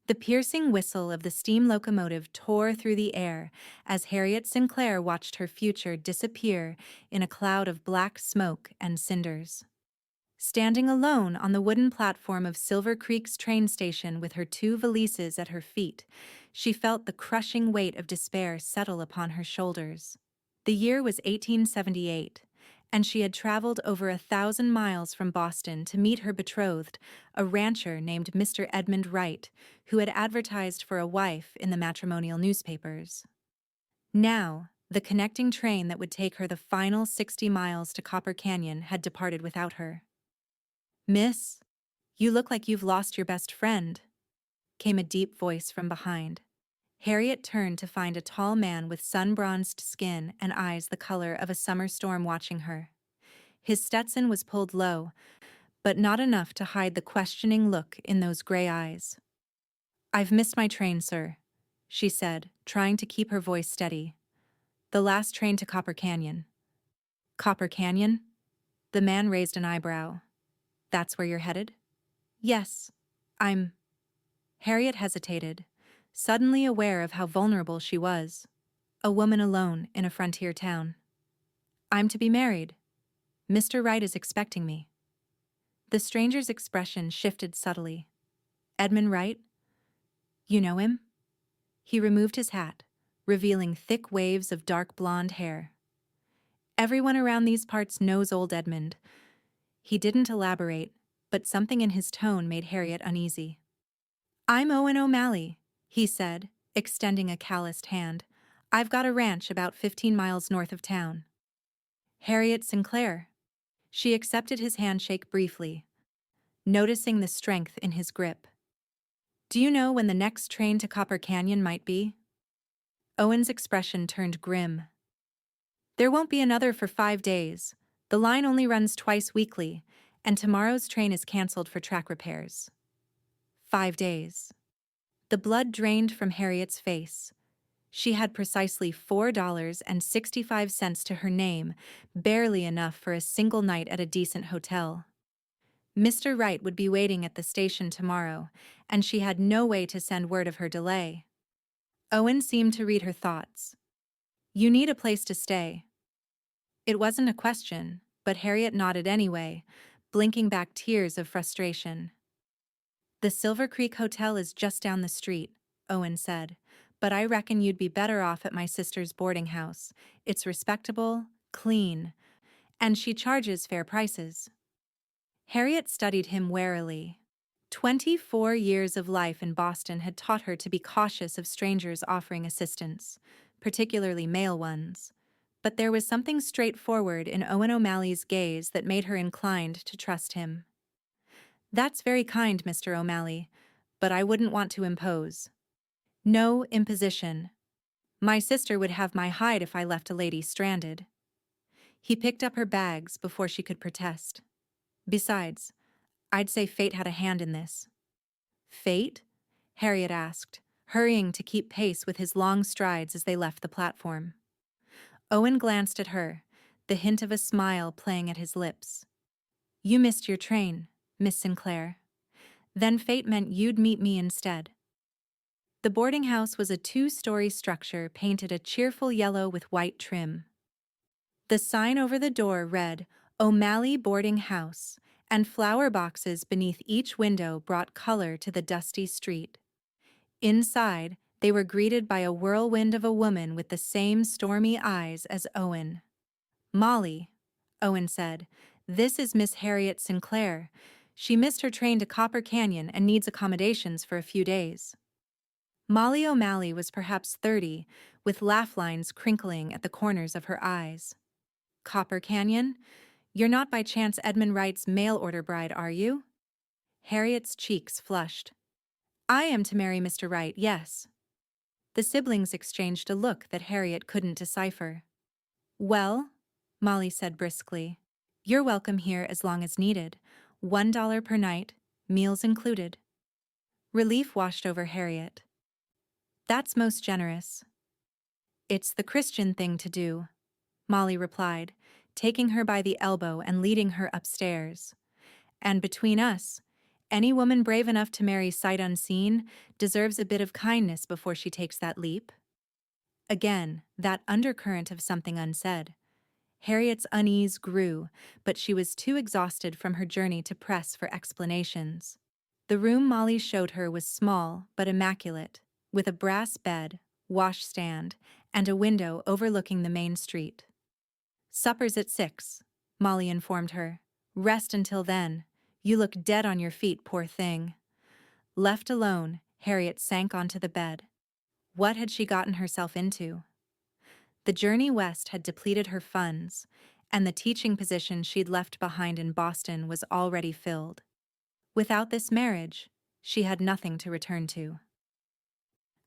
The piercing whistle of the steam locomotive tore through the air as Harriet Sinclair watched her future disappear in a cloud of black smoke and cinders. Standing alone on the wooden platform of Silver Creek's train station with her two valises at her feet, she felt the crushing weight of despair settle upon her shoulders. The year was 1878, and she had traveled over 1,000 miles from Boston to meet her betrothed, a rancher named Mr. Edmund Wright, who had advertised for a wife in the matrimonial newspapers. Now, the connecting train that would take her the final 60 miles to Copper Canyon had departed without her. "Miss, you look like you've lost your best friend," came a deep voice from behind. Harriet turned to find a tall man with sun-bronzed skin and eyes the color of a summer storm watching her. His Stetson was pulled low, but not enough to hide the questioning look in those gray eyes. "I've missed my train, sir," she said, trying to keep her voice steady. "The last train to Copper Canyon." "Copper Canyon?" The man raised an eyebrow. "That's where you're headed?" "Yes, I'm—" Harriet hesitated, suddenly aware of how vulnerable she was. A woman alone in a frontier town. "I'm to be married. Mr. Wright is expecting me." The stranger's expression shifted subtly. "Edmund Wright? You know him?" He removed his hat, revealing thick waves of dark blonde hair. "Everyone around these parts knows old Edmund." He didn't elaborate, but something in his tone made Harriet uneasy. "I'm Owen O'Malley," he said, extending a calloused hand. "I've got a ranch about 15 miles north of town." "Harriet Sinclair." She accepted his handshake briefly, noticing the strength in his grip. "Do you know when the next train to Copper Canyon might be?" Owen's expression turned grim. "There won't be another for 5 days. The line only runs twice weekly, and tomorrow's train is canceled for track repairs." 5 days. The blood drained from Harriet's face. She had precisely $4.65 to her name, barely enough for a single night at a decent hotel. Mr. Wright would be waiting at the station tomorrow, and she had no way to send word of her delay. Owen seemed to read her thoughts. "You need a place to stay." It wasn't a question, but Harriet nodded anyway, blinking back tears of frustration. "The Silver Creek Hotel is just down the street," Owen said, "but I reckon you'd be better off at my sister's boarding house. It's respectable, clean, and she charges fair prices." Harriet studied him warily. 24 years of life in Boston had taught her to be cautious of strangers offering assistance, particularly male ones. But there was something straightforward in Owen O'Malley's gaze that made her inclined to trust him. "That's very kind, Mr. O'Malley, but I wouldn't want to impose." "No imposition. My sister would have my hide if I left a lady stranded." He picked up her bags before she could protest. "Besides, I'd say fate had a hand in this." "Fate?" Harriet asked, hurrying to keep pace with his long strides as they left the platform. Owen glanced at her, the hint of a smile playing at his lips. "You missed your train, Miss Sinclair. Then fate meant you'd meet me instead." The boarding house was a 2-story structure painted a cheerful yellow with white trim. The sign over the door read, "O'Malley Boarding House," and flower boxes beneath each window brought color to the dusty street. Inside, they were greeted by a whirlwind of a woman with the same stormy eyes as Owen. "Molly," Owen said, "this is Miss Harriet Sinclair. She missed her train to Copper Canyon and needs accommodations for a few days." Molly O'Malley was perhaps 30, with laugh lines crinkling at the corners of her eyes. "Copper Canyon? You're not by chance Edmund Wright's mail-order bride, are you?" Harriet's cheeks flushed. "I am to marry Mr. Wright, yes." The siblings exchanged a look that Harriet couldn't decipher. "Well," Molly said briskly, "you're welcome here as long as needed. $1 per night, meals included." Relief washed over Harriet. "That's most generous." "It's the Christian thing to do," Molly replied, taking her by the elbow and leading her upstairs. "And between us, Any woman brave enough to marry sight unseen deserves a bit of kindness before she takes that leap. Again, that undercurrent of something unsaid. Harriet's unease grew, but she was too exhausted from her journey to press for explanations. The room Molly showed her was small but immaculate, with a brass bed, washstand, and a window overlooking the main street. "Supper's at 6, Molly informed her. "Rest until then. You look dead on your feet, poor thing." Left alone, Harriet sank onto the bed. What had she gotten herself into? The journey west had depleted her funds, and the teaching position she'd left behind in Boston was already filled. Without this marriage, she had nothing to return to.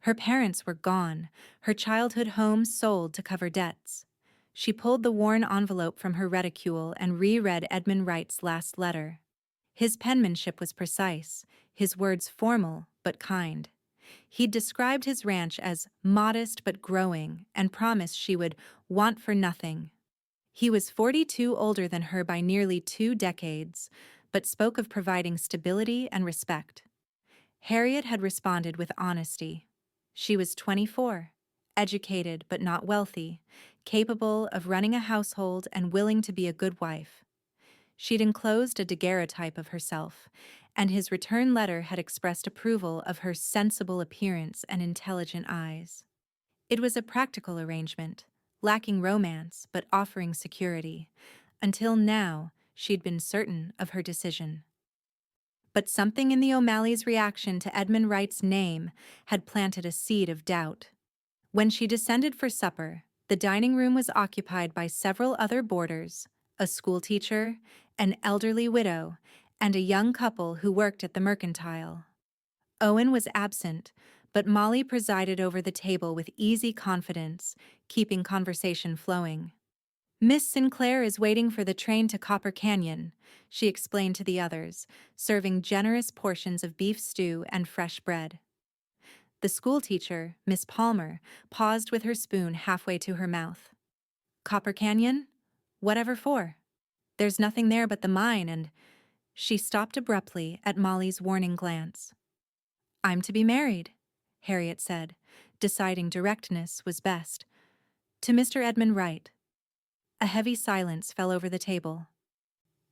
Her parents were gone, her childhood home sold to cover debts. She pulled the worn envelope from her reticule and reread Edmund Wright's last letter. His penmanship was precise, his words formal but kind. He'd described his ranch as modest but growing and promised she would want for nothing. He was 42 older than her by nearly 2 decades, but spoke of providing stability and respect. Harriet had responded with honesty. She was 24, educated but not wealthy, capable of running a household and willing to be a good wife. She'd enclosed a daguerreotype of herself, and his return letter had expressed approval of her sensible appearance and intelligent eyes. It was a practical arrangement, lacking romance but offering security. Until now, she'd been certain of her decision. But something in the O'Malleys' reaction to Edmund Wright's name had planted a seed of doubt. When she descended for supper, the dining room was occupied by several other boarders, a schoolteacher, an elderly widow, and a young couple who worked at the mercantile. Owen was absent, but Molly presided over the table with easy confidence, keeping conversation flowing. "Miss Sinclair is waiting for the train to Copper Canyon," she explained to the others, serving generous portions of beef stew and fresh bread. The schoolteacher, Miss Palmer, paused with her spoon halfway to her mouth. "Copper Canyon? Whatever for? There's nothing there but the mine and—" She stopped abruptly at Molly's warning glance. "I'm to be married," Harriet said, deciding directness was best. "To Mr. Edmund Wright." A heavy silence fell over the table.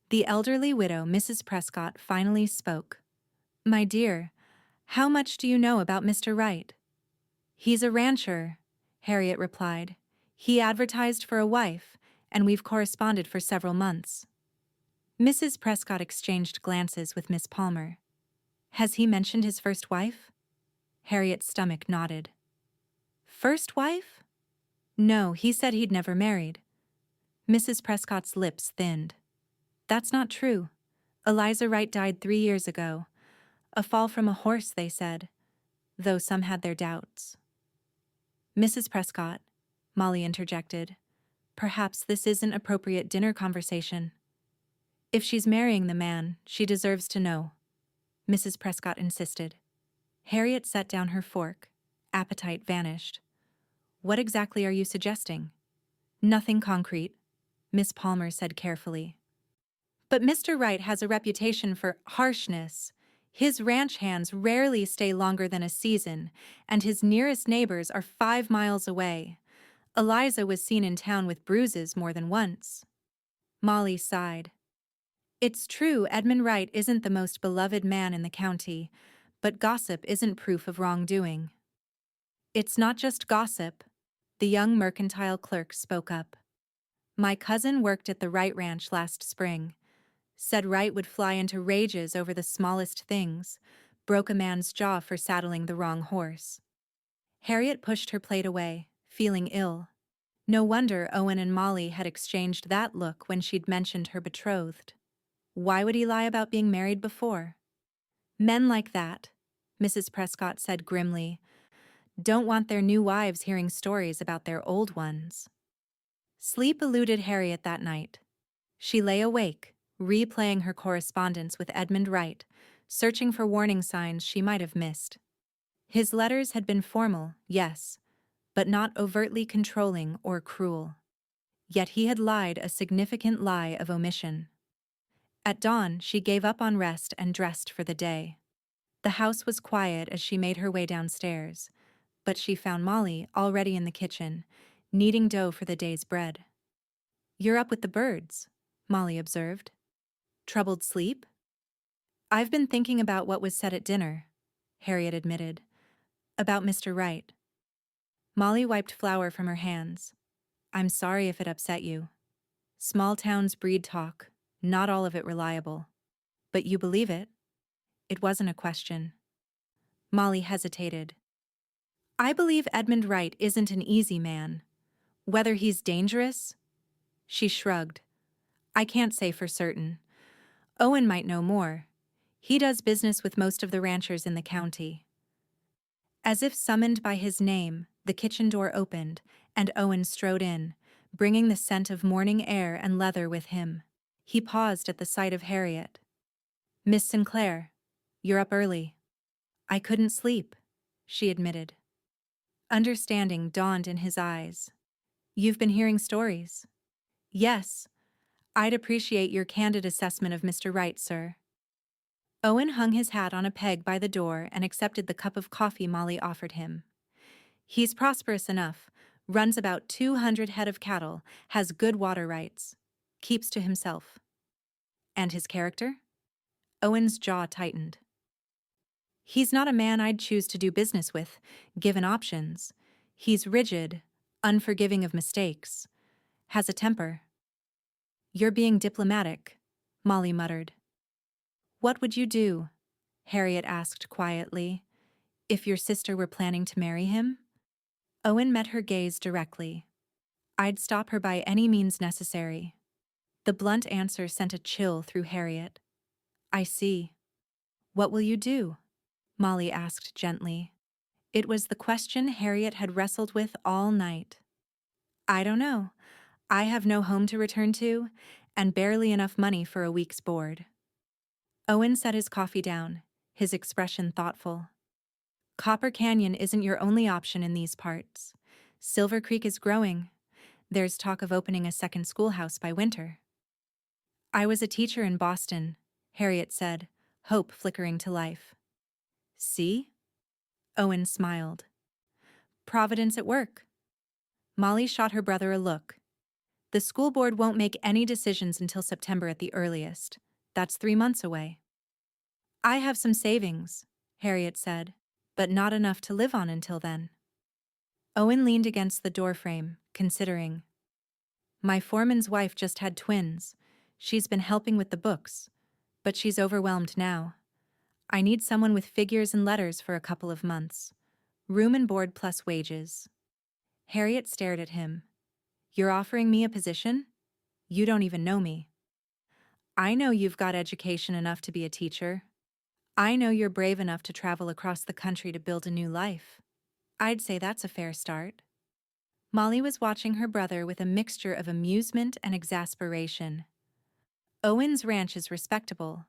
The elderly widow, Mrs. Prescott, finally spoke. "My dear, how much do you know about Mr. Wright?" "He's a rancher," Harriet replied. "He advertised for a wife, and we've corresponded for several months." Mrs. Prescott exchanged glances with Miss Palmer. "Has he mentioned his first wife?" Harriet's stomach nodded. "First wife? No, he said he'd never married." Mrs. Prescott's lips thinned. "That's not true. Eliza Wright died 3 years ago. A fall from a horse, they said, though some had their doubts." "Mrs. Prescott," Molly interjected, "perhaps this isn't appropriate dinner conversation." "If she's marrying the man, she deserves to know," Mrs. Prescott insisted. Harriet set down her fork. Appetite vanished. "What exactly are you suggesting?" "Nothing concrete," Miss Palmer said carefully. "But Mr. Wright has a reputation for harshness. His ranch hands rarely stay longer than a season, and his nearest neighbors are 5 miles away. Eliza was seen in town with bruises more than once." Molly sighed. "It's true Edmund Wright isn't the most beloved man in the county, but gossip isn't proof of wrongdoing." "It's not just gossip," the young mercantile clerk spoke up. "My cousin worked at the Wright Ranch last spring. Said Wright would fly into rages over the smallest things, broke a man's jaw for saddling the wrong horse." Harriet pushed her plate away, feeling ill. No wonder Owen and Molly had exchanged that look when she'd mentioned her betrothed. Why would he lie about being married before? "Men like that," Mrs. Prescott said grimly, "don't want their new wives hearing stories about their old ones." Sleep eluded Harriet that night. She lay awake, replaying her correspondence with Edmund Wright, searching for warning signs she might have missed. His letters had been formal, yes, but not overtly controlling or cruel. Yet he had lied a significant lie of omission. At dawn, she gave up on rest and dressed for the day. The house was quiet as she made her way downstairs, but she found Molly already in the kitchen, kneading dough for the day's bread. "You're up with the birds," Molly observed. "Troubled sleep?" "I've been thinking about what was said at dinner," Harriet admitted. "About Mr. Wright." Molly wiped flour from her hands. "I'm sorry if it upset you. Small towns breed talk, not all of it reliable. But you believe it?" It wasn't a question. Molly hesitated. "I believe Edmund Wright isn't an easy man. Whether he's dangerous?" She shrugged. "I can't say for certain. Owen might know more. He does business with most of the ranchers in the county." As if summoned by his name, the kitchen door opened, and Owen strode in, bringing the scent of morning air and leather with him. He paused at the sight of Harriet. "Miss Sinclair, you're up early." "I couldn't sleep," she admitted. Understanding dawned in his eyes. "You've been hearing stories." "Yes. I'd appreciate your candid assessment of Mr. Wright, sir." Owen hung his hat on a peg by the door and accepted the cup of coffee Molly offered him. "He's prosperous enough, runs about 200 head of cattle, has good water rights, keeps to himself." "And his character?" Owen's jaw tightened. "He's not a man I'd choose to do business with, given options. He's rigid, unforgiving of mistakes, has a temper." "You're being diplomatic," Molly muttered. "What would you do?" Harriet asked quietly. "If your sister were planning to marry him?" Owen met her gaze directly. "I'd stop her by any means necessary." The blunt answer sent a chill through Harriet. "I see. What will you do?" Molly asked gently. It was the question Harriet had wrestled with all night. "I don't know. I have no home to return to, and barely enough money for a week's board." Owen set his coffee down, his expression thoughtful. "Copper Canyon isn't your only option in these parts. Silver Creek is growing. There's talk of opening a second schoolhouse by winter." "I was a teacher in Boston," Harriet said, hope flickering to life. "See?" Owen smiled. "Providence at work." Molly shot her brother a look. "The school board won't make any decisions until September at the earliest. That's 3 months away." "I have some savings," Harriet said, "but not enough to live on until then." Owen leaned against the doorframe, considering. "My foreman's wife just had twins. She's been helping with the books, but she's overwhelmed now. I need someone with figures and letters for a couple of months. Room and board plus wages." Harriet stared at him. "You're offering me a position? You don't even know me." "I know you've got education enough to be a teacher. I know you're brave enough to travel across the country to build a new life. I'd say that's a fair start." Molly was watching her brother with a mixture of amusement and exasperation. Owen's ranch is respectable.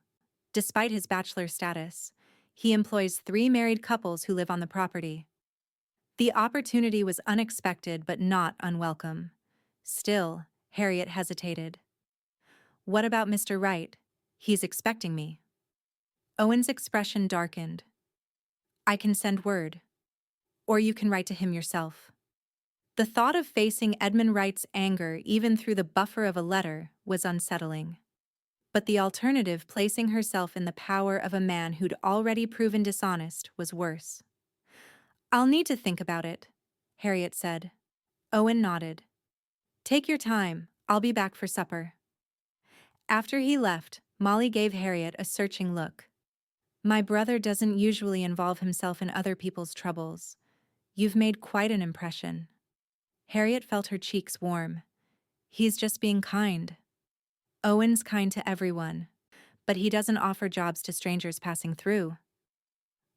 Despite his bachelor status, he employs 3 married couples who live on the property. The opportunity was unexpected but not unwelcome. Still, Harriet hesitated. "What about Mr. Wright? He's expecting me." Owen's expression darkened. "I can send word. Or you can write to him yourself." The thought of facing Edmund Wright's anger even through the buffer of a letter was unsettling. But the alternative, placing herself in the power of a man who'd already proven dishonest, was worse. "I'll need to think about it," Harriet said. Owen nodded. "Take your time. I'll be back for supper." After he left, Molly gave Harriet a searching look. "My brother doesn't usually involve himself in other people's troubles. You've made quite an impression." Harriet felt her cheeks warm. "He's just being kind." "Owen's kind to everyone, but he doesn't offer jobs to strangers passing through."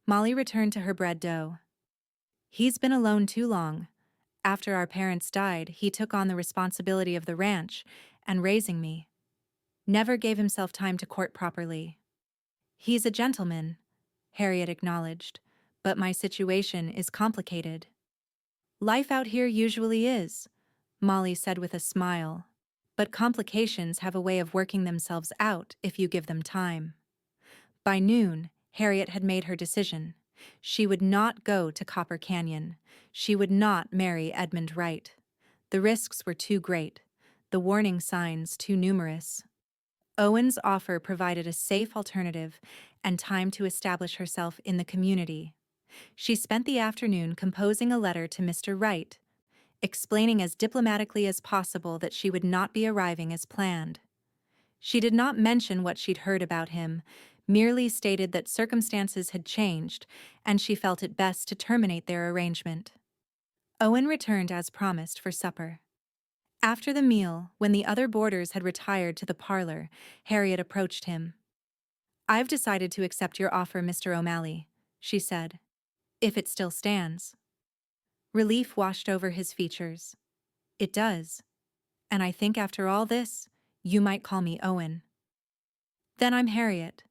Molly returned to her bread dough. "He's been alone too long. After our parents died, he took on the responsibility of the ranch and raising me. Never gave himself time to court properly." "He's a gentleman," Harriet acknowledged, "but my situation is complicated." "Life out here usually is," Molly said with a smile. But complications have a way of working themselves out if you give them time. By noon, Harriet had made her decision. She would not go to Copper Canyon. She would not marry Edmund Wright. The risks were too great, the warning signs too numerous. Owen's offer provided a safe alternative and time to establish herself in the community. She spent the afternoon composing a letter to Mr. Wright, explaining as diplomatically as possible that she would not be arriving as planned. She did not mention what she'd heard about him, merely stated that circumstances had changed and she felt it best to terminate their arrangement. Owen returned as promised for supper. After the meal, when the other boarders had retired to the parlor, Harriet approached him. "I've decided to accept your offer, Mr. O'Malley," she said, "if it still stands." Relief washed over his features. "It does. And I think after all this, you might call me Owen." "Then I'm Harriet."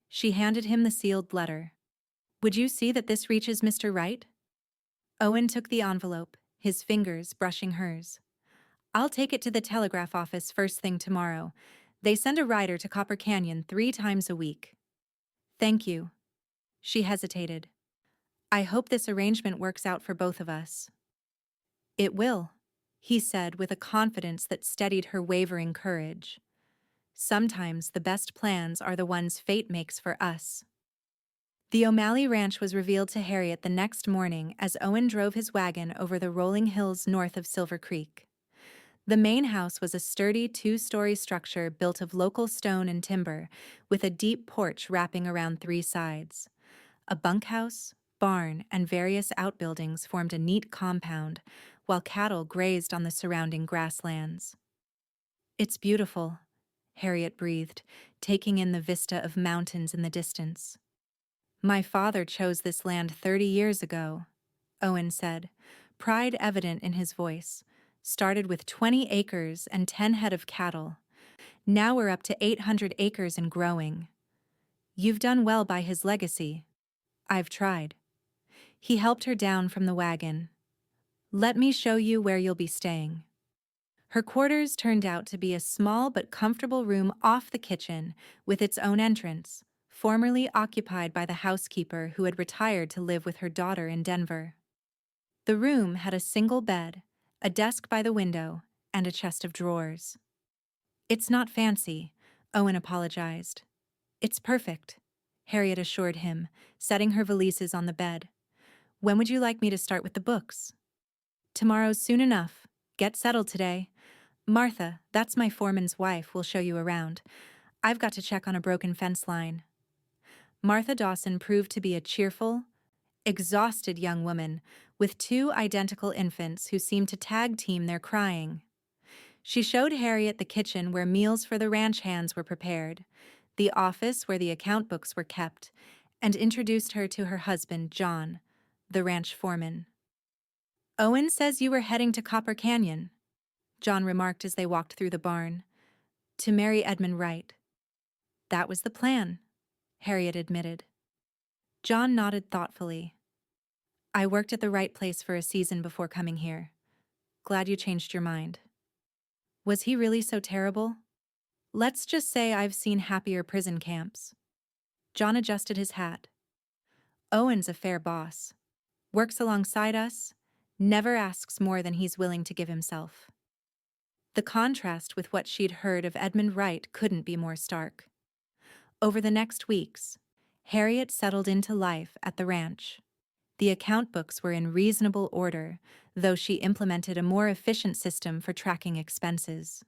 She handed him the sealed letter. "Would you see that this reaches Mr. Wright?" Owen took the envelope, his fingers brushing hers. "I'll take it to the telegraph office first thing tomorrow. They send a rider to Copper Canyon 3 times a week." "Thank you." She hesitated. "I hope this arrangement works out for both of us." "It will," he said with a confidence that steadied her wavering courage. "Sometimes the best plans are the ones fate makes for us." The O'Malley Ranch was revealed to Harriet the next morning as Owen drove his wagon over the rolling hills north of Silver Creek. The main house was a sturdy 2-story structure built of local stone and timber, with a deep porch wrapping around 3 sides. A bunkhouse, barn, and various outbuildings formed a neat compound, while cattle grazed on the surrounding grasslands. "It's beautiful," Harriet breathed, taking in the vista of mountains in the distance. "My father chose this land 30 years ago," Owen said, pride evident in his voice. "Started with 20 acres and 10 head of cattle. Now we're up to 800 acres and growing. You've done well by his legacy." "I've tried." He helped her down from the wagon. "Let me show you where you'll be staying." Her quarters turned out to be a small but comfortable room off the kitchen, with its own entrance, formerly occupied by the housekeeper who had retired to live with her daughter in Denver. The room had a single bed, a desk by the window, and a chest of drawers. "It's not fancy," Owen apologized. "It's perfect," Harriet assured him, setting her valises on the bed. "When would you like me to start with the books?" "Tomorrow's soon enough. Get settled today. Martha, that's my foreman's wife, will show you around. I've got to check on a broken fence line." Martha Dawson proved to be a cheerful, exhausted young woman with 2 identical infants who seemed to tag team their crying. She showed Harriet the kitchen where meals for the ranch hands were prepared, the office where the account books were kept, and introduced her to her husband, John, the ranch foreman. "Owen says you were heading to Copper Canyon," John remarked as they walked through the barn. "To marry Edmund Wright." "That was the plan," Harriet admitted. John nodded thoughtfully. "I worked at the right place for a season before coming here. Glad you changed your mind." "Was he really so terrible?" "Let's just say I've seen happier prison camps." John adjusted his hat. "Owen's a fair boss. Works alongside us, never asks more than he's willing to give himself." The contrast with what she'd heard of Edmund Wright couldn't be more stark. Over the next weeks, Harriet settled into life at the ranch. The account books were in reasonable order, though she implemented a more efficient system for tracking expenses.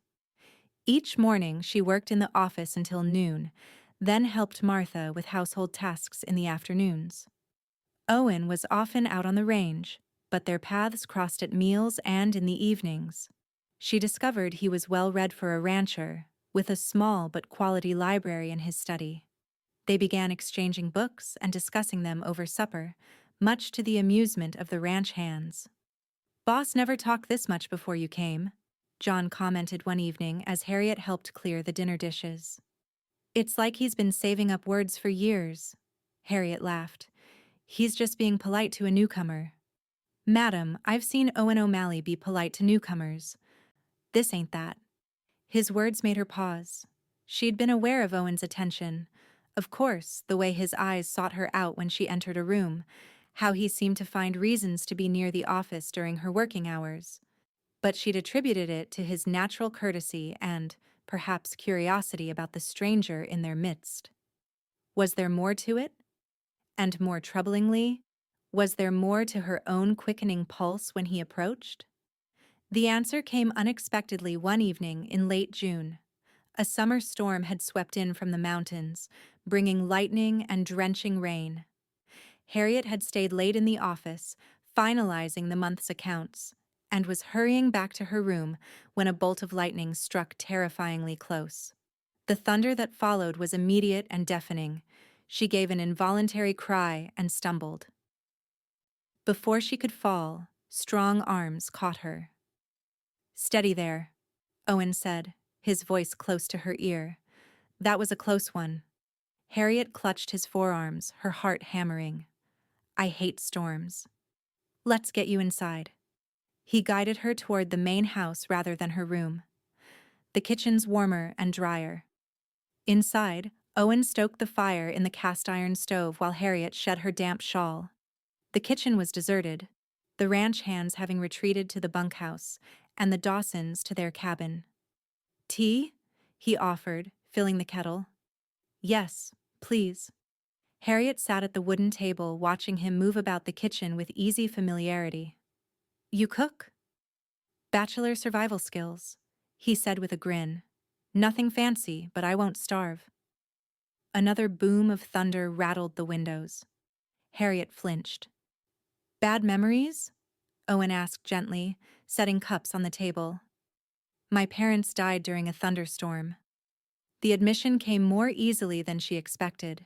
Each morning she worked in the office until noon, then helped Martha with household tasks in the afternoons. Owen was often out on the range, but their paths crossed at meals and in the evenings. She discovered he was well read for a rancher, with a small but quality library in his study. They began exchanging books and discussing them over supper, much to the amusement of the ranch hands. "Boss never talked this much before you came," John commented one evening as Harriet helped clear the dinner dishes. "It's like he's been saving up words for years," Harriet laughed. "He's just being polite to a newcomer." "Madam, I've seen Owen O'Malley be polite to newcomers. This ain't that." His words made her pause. She'd been aware of Owen's attention. Of course, the way his eyes sought her out when she entered a room, how he seemed to find reasons to be near the office during her working hours. But she'd attributed it to his natural courtesy and, perhaps, curiosity about the stranger in their midst. Was there more to it? And more troublingly, was there more to her own quickening pulse when he approached? The answer came unexpectedly one evening in late June. A summer storm had swept in from the mountains, bringing lightning and drenching rain. Harriet had stayed late in the office, finalizing the month's accounts, and was hurrying back to her room when a bolt of lightning struck terrifyingly close. The thunder that followed was immediate and deafening. She gave an involuntary cry and stumbled. Before she could fall, strong arms caught her. "Steady there," Owen said, his voice close to her ear. "That was a close one." Harriet clutched his forearms, her heart hammering. "I hate storms. Let's get you inside." He guided her toward the main house rather than her room. The kitchen's warmer and drier. Inside, Owen stoked the fire in the cast-iron stove while Harriet shed her damp shawl. The kitchen was deserted, the ranch hands having retreated to the bunkhouse, and the Dawsons to their cabin. "Tea?" he offered, filling the kettle. "Yes, please." Harriet sat at the wooden table watching him move about the kitchen with easy familiarity. "You cook?" "Bachelor survival skills," he said with a grin. "Nothing fancy, but I won't starve." Another boom of thunder rattled the windows. Harriet flinched. "Bad memories?" Owen asked gently, setting cups on the table. "My parents died during a thunderstorm." The admission came more easily than she expected.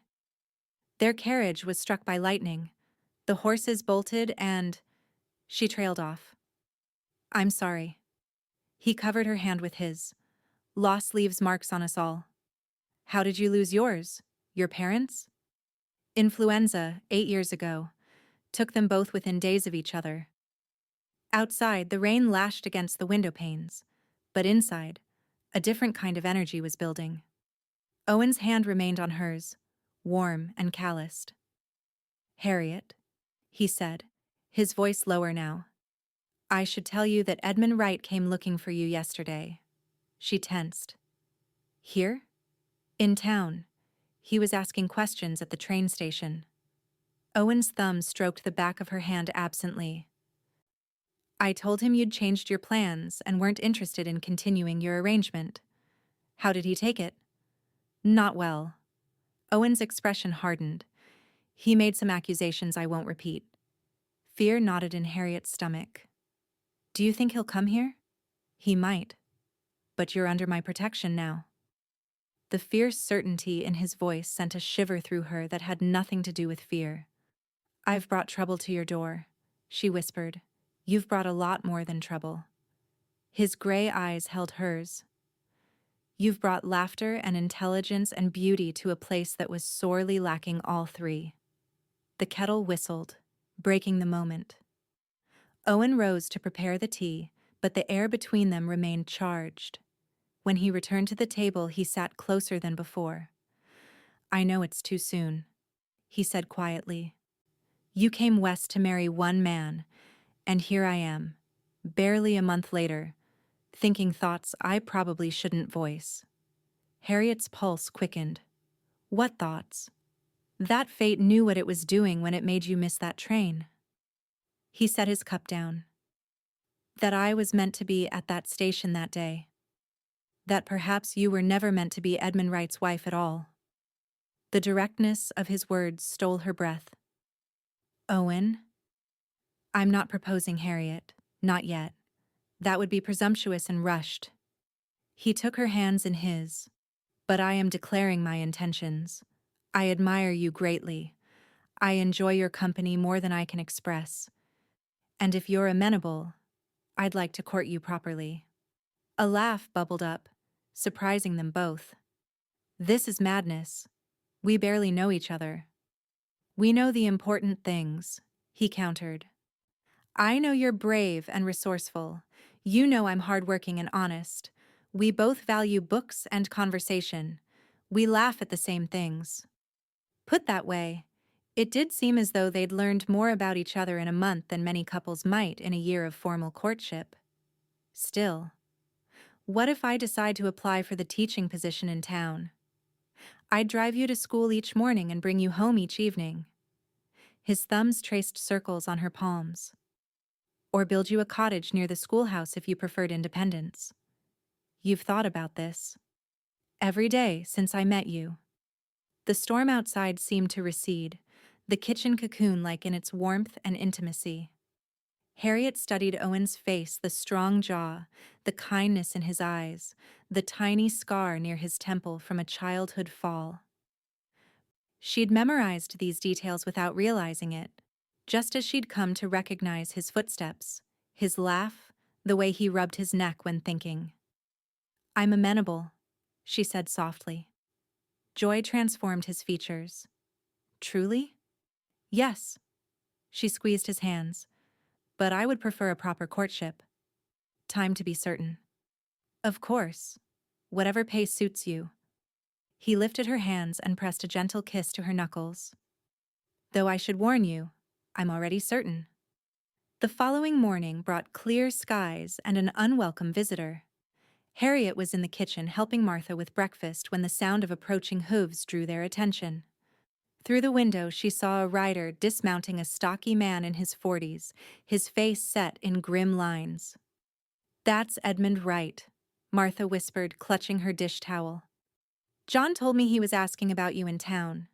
Their carriage was struck by lightning. The horses bolted and... She trailed off. "I'm sorry." He covered her hand with his. "Loss leaves marks on us all." "How did you lose yours? Your parents?" "Influenza, 8 years ago. Took them both within days of each other." Outside, the rain lashed against the window panes. But inside, a different kind of energy was building. Owen's hand remained on hers, warm and calloused. "Harriet," he said, his voice lower now. "I should tell you that Edmund Wright came looking for you yesterday." She tensed. "Here?" "In town. He was asking questions at the train station." Owen's thumb stroked the back of her hand absently. "I told him you'd changed your plans and weren't interested in continuing your arrangement." "How did he take it?" "Not well." Owen's expression hardened. "He made some accusations I won't repeat." Fear knotted in Harriet's stomach. "Do you think he'll come here?" "He might. But you're under my protection now." The fierce certainty in his voice sent a shiver through her that had nothing to do with fear. "I've brought trouble to your door," she whispered. "You've brought a lot more than trouble." His gray eyes held hers. "You've brought laughter and intelligence and beauty to a place that was sorely lacking all three." The kettle whistled, breaking the moment. Owen rose to prepare the tea, but the air between them remained charged. When he returned to the table, he sat closer than before. "I know it's too soon," he said quietly. "You came west to marry one man, and here I am, barely a month later, thinking thoughts I probably shouldn't voice." Harriet's pulse quickened. "What thoughts?" "That fate knew what it was doing when it made you miss that train." He set his cup down. "That I was meant to be at that station that day. That perhaps you were never meant to be Edmund Wright's wife at all." The directness of his words stole her breath. "Owen?" "I'm not proposing, Harriet. Not yet. That would be presumptuous and rushed." He took her hands in his. "But I am declaring my intentions. I admire you greatly. I enjoy your company more than I can express. And if you're amenable, I'd like to court you properly." A laugh bubbled up, surprising them both. "This is madness. We barely know each other." "We know the important things," he countered. "I know you're brave and resourceful. You know I'm hardworking and honest. We both value books and conversation. We laugh at the same things. Put that way, it did seem as though they'd learned more about each other in a month than many couples might in a year of formal courtship. Still, what if I decide to apply for the teaching position in town? I'd drive you to school each morning and bring you home each evening. His thumbs traced circles on her palms. Or build you a cottage near the schoolhouse if you preferred independence. You've thought about this. Every day since I met you. The storm outside seemed to recede, the kitchen cocoon-like in its warmth and intimacy. Harriet studied Owen's face, the strong jaw, the kindness in his eyes, the tiny scar near his temple from a childhood fall. She'd memorized these details without realizing it, just as she'd come to recognize his footsteps, his laugh, the way he rubbed his neck when thinking. "I'm amenable," she said softly. Joy transformed his features. "Truly?" "Yes." She squeezed his hands. "But I would prefer a proper courtship. Time to be certain." "Of course. Whatever pace suits you." He lifted her hands and pressed a gentle kiss to her knuckles. "Though I should warn you, I'm already certain." The following morning brought clear skies and an unwelcome visitor. Harriet was in the kitchen helping Martha with breakfast when the sound of approaching hooves drew their attention. Through the window she saw a rider dismounting a stocky man in his 40s, his face set in grim lines. "That's Edmund Wright," Martha whispered, clutching her dish towel. "John told me he was asking about you in town."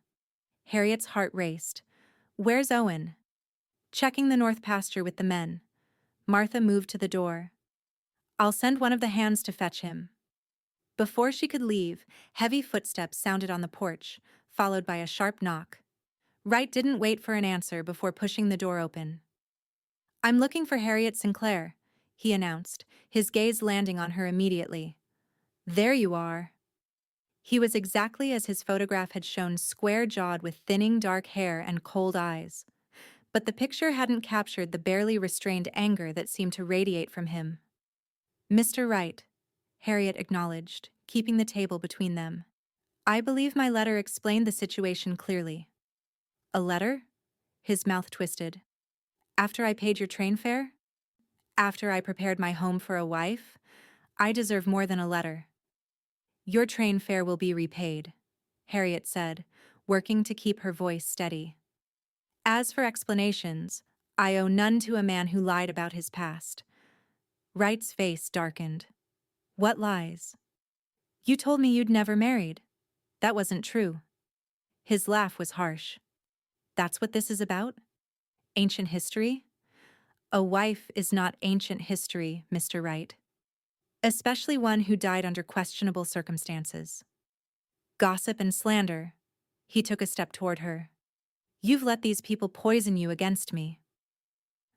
Harriet's heart raced. "Where's Owen?" "Checking the north pasture with the men." Martha moved to the door. "I'll send one of the hands to fetch him." Before she could leave, heavy footsteps sounded on the porch, followed by a sharp knock. Wright didn't wait for an answer before pushing the door open. "I'm looking for Harriet Sinclair," he announced, his gaze landing on her immediately. "There you are." He was exactly as his photograph had shown, square-jawed with thinning dark hair and cold eyes. But the picture hadn't captured the barely restrained anger that seemed to radiate from him. "Mr. Wright," Harriet acknowledged, keeping the table between them. "I believe my letter explained the situation clearly." "A letter?" His mouth twisted. "After I paid your train fare? After I prepared my home for a wife? I deserve more than a letter." "Your train fare will be repaid," Harriet said, working to keep her voice steady. "As for explanations, I owe none to a man who lied about his past." Wright's face darkened. "What lies?" "You told me you'd never married." "That wasn't true." His laugh was harsh. "That's what this is about? Ancient history?" "A wife is not ancient history, Mr. Wright. Especially one who died under questionable circumstances." "Gossip and slander." He took a step toward her. "You've let these people poison you against me."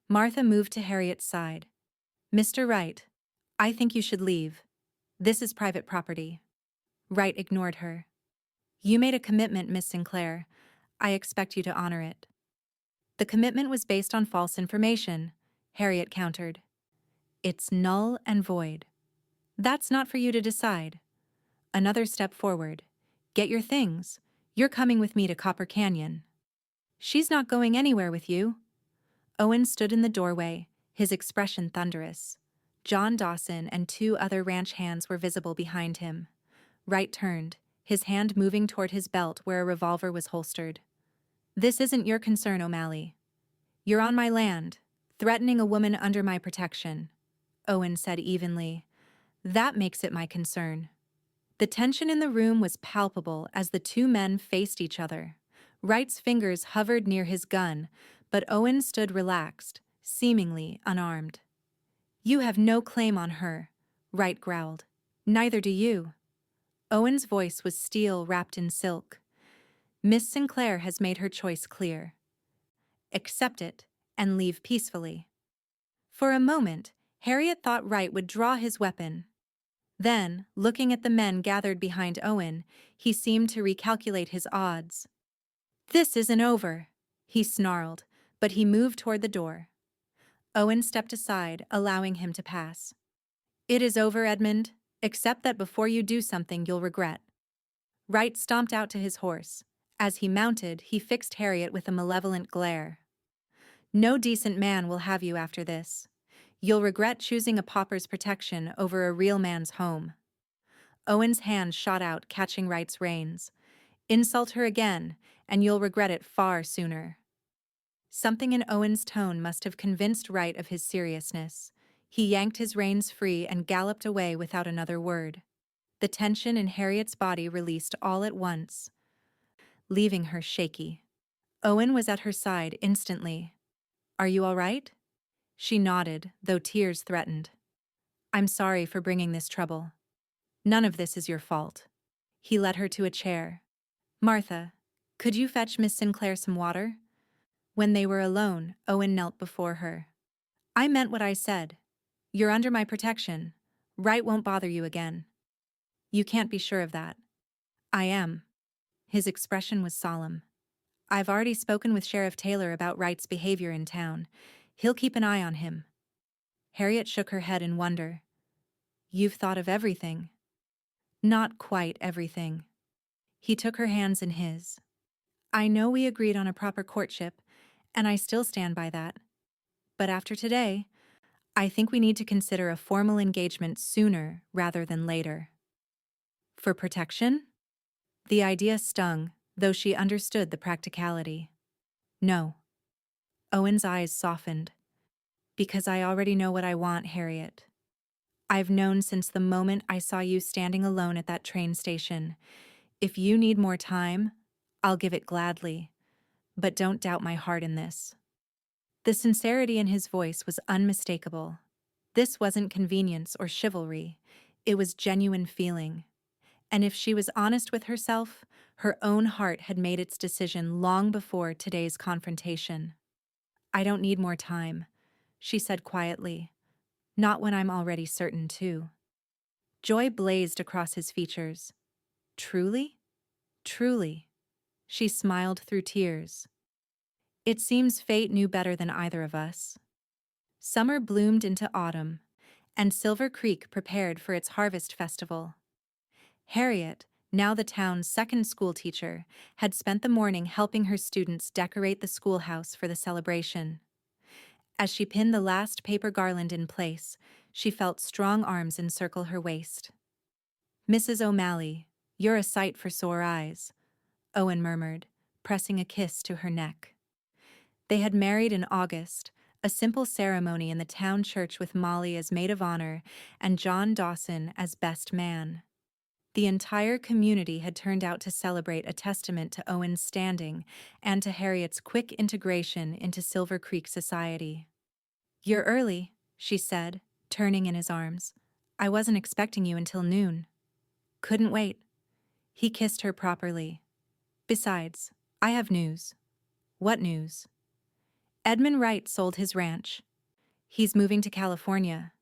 Martha moved to Harriet's side. "Mr. Wright, I think you should leave. This is private property." Wright ignored her. "You made a commitment, Miss Sinclair. I expect you to honor it." "The commitment was based on false information," Harriet countered. "It's null and void." "That's not for you to decide." Another step forward. "Get your things. You're coming with me to Copper Canyon." "She's not going anywhere with you." Owen stood in the doorway, his expression thunderous. John Dawson and two other ranch hands were visible behind him. Wright turned, his hand moving toward his belt where a revolver was holstered. "This isn't your concern, O'Malley. You're on my land, threatening a woman under my protection," Owen said evenly. "That makes it my concern." The tension in the room was palpable as the two men faced each other. Wright's fingers hovered near his gun, but Owen stood relaxed, seemingly unarmed. "You have no claim on her," Wright growled. "Neither do you." Owen's voice was steel wrapped in silk. "Miss Sinclair has made her choice clear. Accept it and leave peacefully." For a moment, Harriet thought Wright would draw his weapon. Then, looking at the men gathered behind Owen, he seemed to recalculate his odds. "This isn't over," he snarled, but he moved toward the door. Owen stepped aside, allowing him to pass. "It is over, Edmund," Except that before you do something you'll regret. Wright stomped out to his horse. As he mounted, he fixed Harriet with a malevolent glare. No decent man will have you after this. You'll regret choosing a pauper's protection over a real man's home. Owen's hand shot out, catching Wright's reins. Insult her again, and you'll regret it far sooner. Something in Owen's tone must have convinced Wright of his seriousness. He yanked his reins free and galloped away without another word. The tension in Harriet's body released all at once, leaving her shaky. Owen was at her side instantly. "Are you all right?" She nodded, though tears threatened. "I'm sorry for bringing this trouble. None of this is your fault." He led her to a chair. "Martha, could you fetch Miss Sinclair some water?" When they were alone, Owen knelt before her. "I meant what I said. You're under my protection. Wright won't bother you again." "You can't be sure of that." "I am." His expression was solemn. "I've already spoken with Sheriff Taylor about Wright's behavior in town. He'll keep an eye on him." Harriet shook her head in wonder. "You've thought of everything." "Not quite everything." He took her hands in his. "I know we agreed on a proper courtship, and I still stand by that. But after today, I think we need to consider a formal engagement sooner rather than later." "For protection?" The idea stung, though she understood the practicality. "No." Owen's eyes softened. "Because I already know what I want, Harriet. I've known since the moment I saw you standing alone at that train station. If you need more time, I'll give it gladly. But don't doubt my heart in this." The sincerity in his voice was unmistakable. This wasn't convenience or chivalry. It was genuine feeling. And if she was honest with herself, her own heart had made its decision long before today's confrontation. "I don't need more time," she said quietly. "Not when I'm already certain, too." Joy blazed across his features. "Truly? Truly?" She smiled through tears. "It seems fate knew better than either of us." Summer bloomed into autumn, and Silver Creek prepared for its harvest festival. Harriet, now the town's second schoolteacher, had spent the morning helping her students decorate the schoolhouse for the celebration. As she pinned the last paper garland in place, she felt strong arms encircle her waist. "Mrs. O'Malley, you're a sight for sore eyes," Owen murmured, pressing a kiss to her neck. They had married in August, a simple ceremony in the town church with Molly as maid of honor and John Dawson as best man. The entire community had turned out to celebrate, a testament to Owen's standing and to Harriet's quick integration into Silver Creek society. "You're early," she said, turning in his arms. "I wasn't expecting you until noon." "Couldn't wait." He kissed her properly. "Besides, I have news." "What news?" "Edmund Wright sold his ranch. He's moving to California."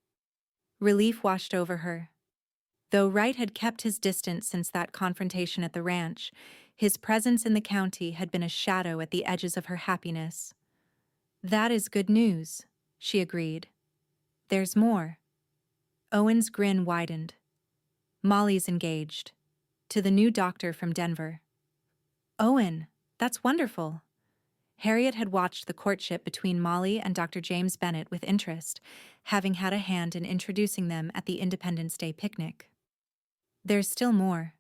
Relief washed over her. Though Wright had kept his distance since that confrontation at the ranch, his presence in the county had been a shadow at the edges of her happiness. "That is good news," she agreed. "There's more." Owen's grin widened. "Molly's engaged. To the new doctor from Denver." "Owen, that's wonderful." Harriet had watched the courtship between Molly and Dr. James Bennett with interest, having had a hand in introducing them at the Independence Day picnic. "There's still more,"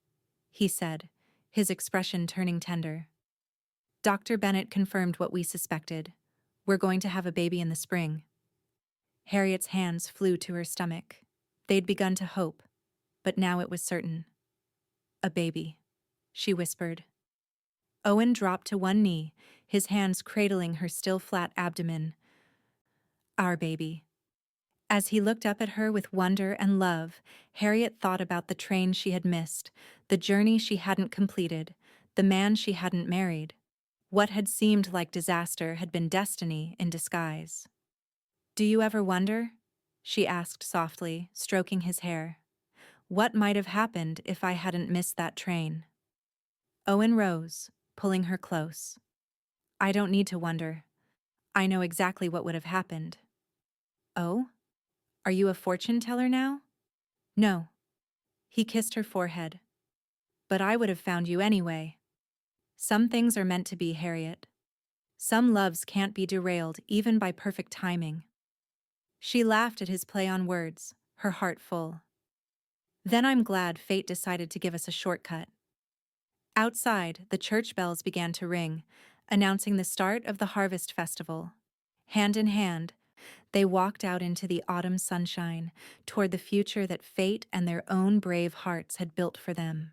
he said, his expression turning tender. "Dr. Bennett confirmed what we suspected. We're going to have a baby in the spring." Harriet's hands flew to her stomach. They'd begun to hope, but now it was certain. "A baby," she whispered. Owen dropped to one knee, his hands cradling her still flat abdomen. "Our baby." As he looked up at her with wonder and love, Harriet thought about the train she had missed, the journey she hadn't completed, the man she hadn't married. What had seemed like disaster had been destiny in disguise. "Do you ever wonder?" she asked softly, stroking his hair. "What might have happened if I hadn't missed that train?" Owen rose, pulling her close. "I don't need to wonder. I know exactly what would have happened." "Oh? Are you a fortune teller now?" "No." He kissed her forehead. But I would have found you anyway. Some things are meant to be, Harriet. Some loves can't be derailed even by perfect timing. She laughed at his play on words, her heart full. Then I'm glad fate decided to give us a shortcut. Outside, the church bells began to ring, announcing the start of the harvest festival. Hand in hand, they walked out into the autumn sunshine, toward the future that fate and their own brave hearts had built for them.